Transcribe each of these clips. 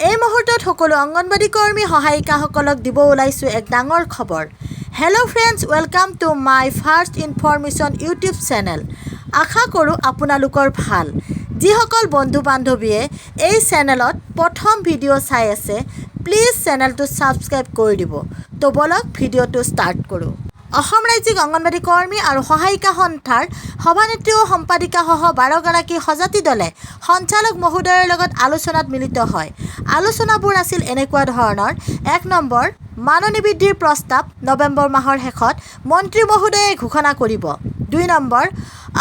এই মুহূৰ্তত সকলো অংগনবাড়ী কৰ্মী সহায়িকাসকলক দিব ওলাইছোঁ এক ডাঙৰ খবৰ। Hello' friends, welcome to my first information YouTube channel. আশা কৰোঁ আপোনালোকৰ ভাল। যিসকল বন্ধু বান্ধৱীয়ে এই চেনেলত প্ৰথম ভিডিঅ' চাই আছে, প্লিজ চেনেলটো ছাবস্ক্ৰাইব কৰি দিব। তো বলক ভিডিঅ'টো ষ্টাৰ্ট কৰোঁ। অসম ৰাজ্যিক অংগনবাড়ী কৰ্মী আৰু সহায়িকা সন্থাৰ সভানেত্ৰী ও সম্পাদিকাসহ 12গৰাকী সজাতি দলে সঞ্চালক মহোদয়ৰ লগত আলোচনাত মিলিত হয়। আলোচনাবোৰ আছিল এনেকুৱা ধৰণৰ: 1 নম্বৰ, মাননি বৃদ্ধিৰ প্ৰস্তাৱ নৱেম্বৰ মাহৰ শেষত মন্ত্ৰী মহোদয়ে ঘোষণা কৰিব। 2 নম্বৰ,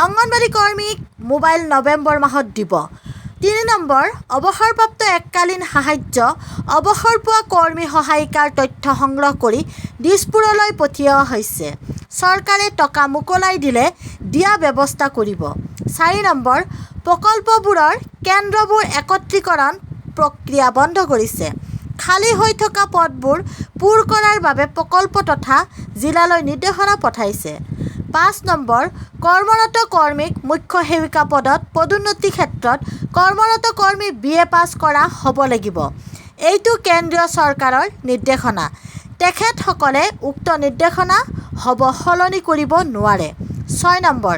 অংগনবাড়ী কৰ্মীক মোবাইল নৱেম্বৰ মাহত দিব। 3 নম্বৰ, অৱসৰপ্ৰাপ্ত এককালীন সাহায্য অৱসৰ পোৱা কৰ্মী সহায়িকাৰ তথ্য সংগ্ৰহ কৰি দিছপুৰলৈ পঠিওৱা হৈছে। চৰকাৰে টকা মোকলাই দিলে দিয়া ব্যৱস্থা কৰিব। 4 নম্বৰ, প্ৰকল্পবোৰৰ কেন্দ্ৰবোৰ একত্ৰীকৰণ প্ৰক্ৰিয়া বন্ধ কৰিছে। খালী হৈ থকা পদবোৰ পূৰ কৰাৰ বাবে প্ৰকল্প তথা জিলালৈ নিৰ্দেশনা পঠাইছে। 5 নম্বৰ, কৰ্মৰত কৰ্মীক মুখ্য সেৱিকা পদত পদোন্নতিৰ ক্ষেত্ৰত কৰ্মৰত কৰ্মী BA পাছ কৰা হ'ব লাগিব। এইটো কেন্দ্ৰীয় চৰকাৰৰ নিৰ্দেশনা। তেখেতসকলে উক্ত নিৰ্দেশনা সলনি কৰিব নোৱাৰে। 6 নম্বৰ,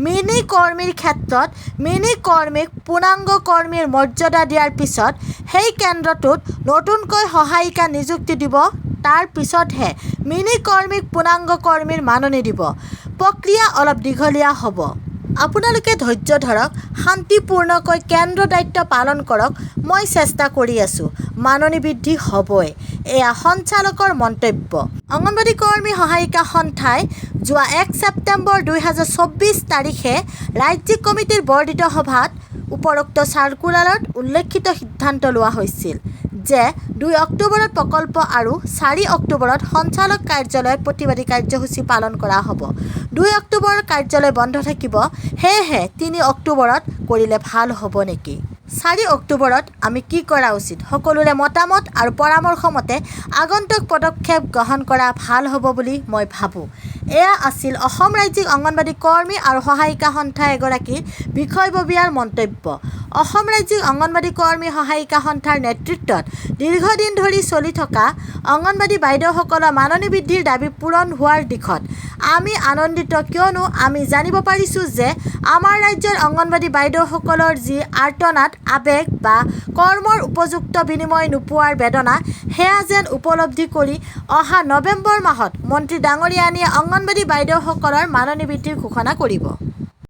মিনি কৰ্মীৰ ক্ষেত্ৰত মিনি কৰ্মীক পূৰ্ণাংগ কৰ্মীৰ মৰ্যাদা দিয়াৰ পিছত সেই কেন্দ্ৰটোত নতুনকৈ সহায়িকা নিযুক্তি দিব। তাৰ পিছতহে মিনি কৰ্মীক পূৰ্ণাংগ কৰ্মীৰ মাননি দিব। প্ৰক্ৰিয়া অলপ দীঘলীয়া হ'ব। আপোনালোকে ধৈৰ্য ধৰক, শান্তিপূৰ্ণকৈ কেন্দ্ৰৰ দায়িত্ব পালন কৰক। মই চেষ্টা কৰি আছোঁ, মাননি বৃদ্ধি হ'বই। এয়া সঞ্চালকৰ মন্তব্য। অংগনবাড়ী কৰ্মী সহায়িকা সন্থাই যোৱা 1 ছেপ্টেম্বৰ 2024 তাৰিখে ৰাজ্যিক কমিটিৰ বৰ্ধিত সভাত উপৰোক্ত চাৰ্কুলাৰত উল্লেখিত সিদ্ধান্ত লোৱা হৈছিল যে 2 অক্টোবৰত প্ৰকল্প আৰু 4 অক্টোবৰত সঞ্চালক কাৰ্যালয়ত প্ৰতিবাদী কাৰ্যসূচী পালন কৰা হ'ব। 2 অক্টোবৰত কাৰ্যালয় বন্ধ থাকিব, সেয়েহে 3 অক্টোবৰত কৰিলে ভাল হ'ব নেকি? 4 অক্টোবৰত আমি কি কৰা উচিত? সকলোৰে মতামত আৰু পৰামৰ্শ মতে আগন্তুক পদক্ষেপ গ্ৰহণ কৰা ভাল হ'ব বুলি মই ভাবোঁ। এয়া আছিল অসম ৰাজ্যিক অংগনবাড়ী কৰ্মী আৰু সহায়িকা সন্থা এগৰাকীৰ বিষয়ববীয়াৰ মন্তব্য। অসম ৰাজ্যিক অংগনবাড়ী কৰ্মী সহায়িকা সন্থাৰ নেতৃত্বত দীৰ্ঘদিন ধৰি চলি থকা অংগনবাড়ী বাইদেউসকলৰ মাননি বৃদ্ধিৰ দাবী পূৰণ হোৱাৰ দিশত আমি আনন্দিত, কিয়নো আমি জানিব পাৰিছোঁ যে আমাৰ ৰাজ্যৰ অংগনবাড়ী বাইদেউসকলৰ যি আৰ্তনাদ, আৱেগ বা কৰ্মৰ উপযুক্ত বিনিময় নোপোৱাৰ বেদনা, সেয়া যেন উপলব্ধি কৰি অহা নৱেম্বৰ মাহত মন্ত্ৰী ডাঙৰীয়ানীয়ে অংগনবাড়ী বাইদেউসকলৰ মাননি বৃদ্ধিৰ ঘোষণা কৰিব।